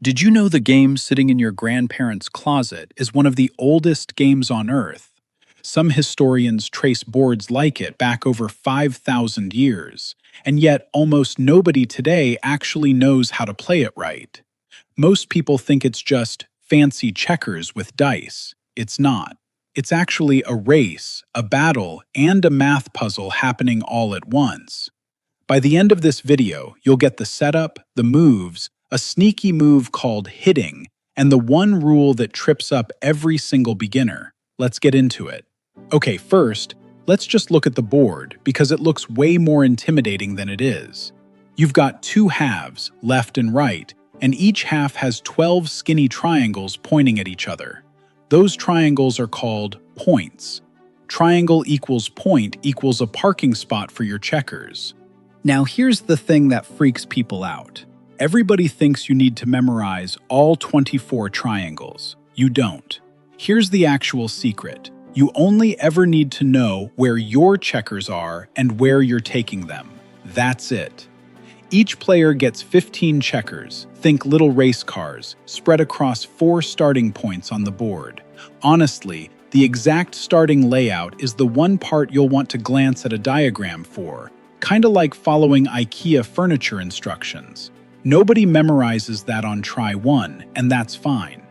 Did you know the game sitting in your grandparents' closet is one of the oldest games on Earth? Some historians trace boards like it back over 5,000 years, and yet almost nobody today actually knows how to play it right. Most people think it's just fancy checkers with dice. It's not. It's actually a race, a battle, and a math puzzle happening all at once. By the end of this video, you'll get the setup, the moves, a sneaky move called hitting, and the one rule that trips up every single beginner. Let's get into it. Okay, first, let's just look at the board because it looks way more intimidating than it is. You've got two halves, left and right, and each half has 12 skinny triangles pointing at each other. Those triangles are called points. Triangle equals point equals a parking spot for your checkers. Now here's the thing that freaks people out. Everybody thinks you need to memorize all 24 triangles. You don't. Here's the actual secret. You only ever need to know where your checkers are and where you're taking them. That's it. Each player gets 15 checkers, think little race cars, spread across 4 starting points on the board. Honestly, the exact starting layout is the one part you'll want to glance at a diagram for, kinda like following IKEA furniture instructions. Nobody memorizes that on try 1, and that's fine.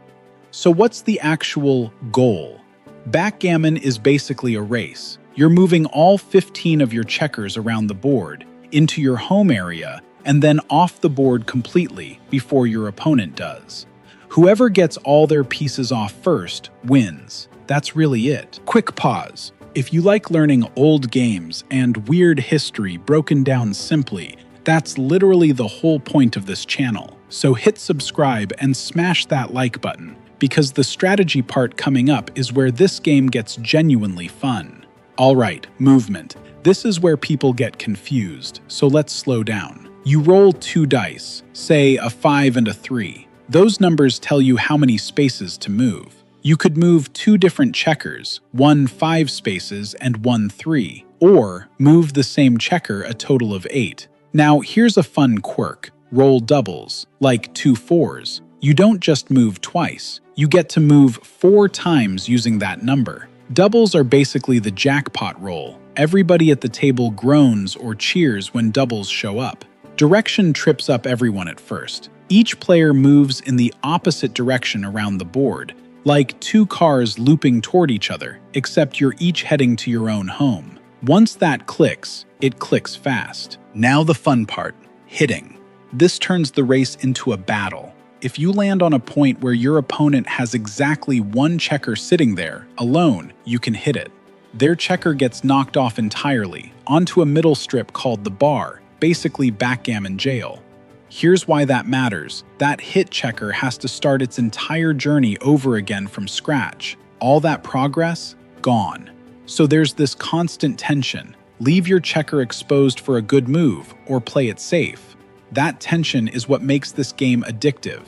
So what's the actual goal? Backgammon is basically a race. You're moving all 15 of your checkers around the board, into your home area, and then off the board completely before your opponent does. Whoever gets all their pieces off first wins. That's really it. Quick pause. If you like learning old games and weird history broken down simply, that's literally the whole point of this channel. So hit subscribe and smash that like button, because the strategy part coming up is where this game gets genuinely fun. Alright, movement. This is where people get confused, so let's slow down. You roll 2 dice, say a 5 and a 3. Those numbers tell you how many spaces to move. You could move 2 different checkers, one 5 spaces and one 3, or move the same checker a total of 8. Now here's a fun quirk. Roll doubles, like 2 4s. You don't just move twice, you get to move 4 times using that number. Doubles are basically the jackpot roll. Everybody at the table groans or cheers when doubles show up. Direction trips up everyone at first. Each player moves in the opposite direction around the board, like 2 cars looping toward each other, except you're each heading to your own home. Once that clicks, it clicks fast. Now the fun part, hitting. This turns the race into a battle. If you land on a point where your opponent has exactly 1 checker sitting there, alone, you can hit it. Their checker gets knocked off entirely, onto a middle strip called the bar, basically backgammon jail. Here's why that matters. That hit checker has to start its entire journey over again from scratch. All that progress, gone. So there's this constant tension. Leave your checker exposed for a good move, or play it safe. That tension is what makes this game addictive.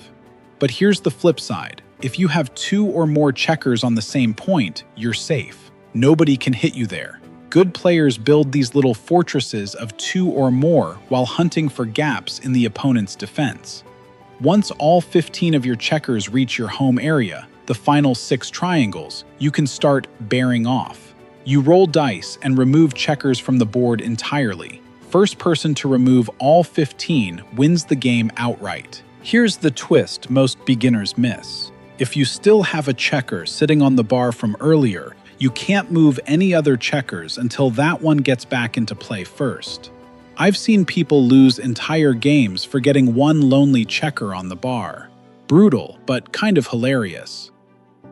But here's the flip side. If you have 2 or more checkers on the same point, you're safe. Nobody can hit you there. Good players build these little fortresses of 2 or more while hunting for gaps in the opponent's defense. Once all 15 of your checkers reach your home area, the final 6 triangles, you can start bearing off. You roll dice and remove checkers from the board entirely. First person to remove all 15 wins the game outright. Here's the twist most beginners miss. If you still have a checker sitting on the bar from earlier, you can't move any other checkers until that one gets back into play first. I've seen people lose entire games for getting 1 lonely checker on the bar. Brutal, but kind of hilarious.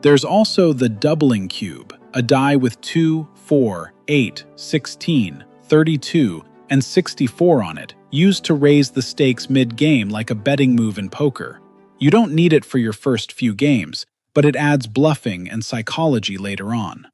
There's also the doubling cube, a die with 2, 4, 8, 16, 32, and 64 on it, used to raise the stakes mid-game like a betting move in poker. You don't need it for your first few games, but it adds bluffing and psychology later on.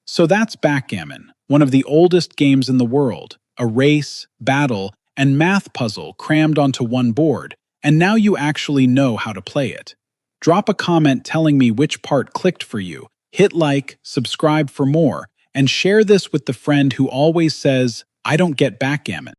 So that's Backgammon, one of the oldest games in the world, a race, battle, and math puzzle crammed onto one board, and now you actually know how to play it. Drop a comment telling me which part clicked for you, hit like, subscribe for more, and share this with the friend who always says, "I don't get backgammon."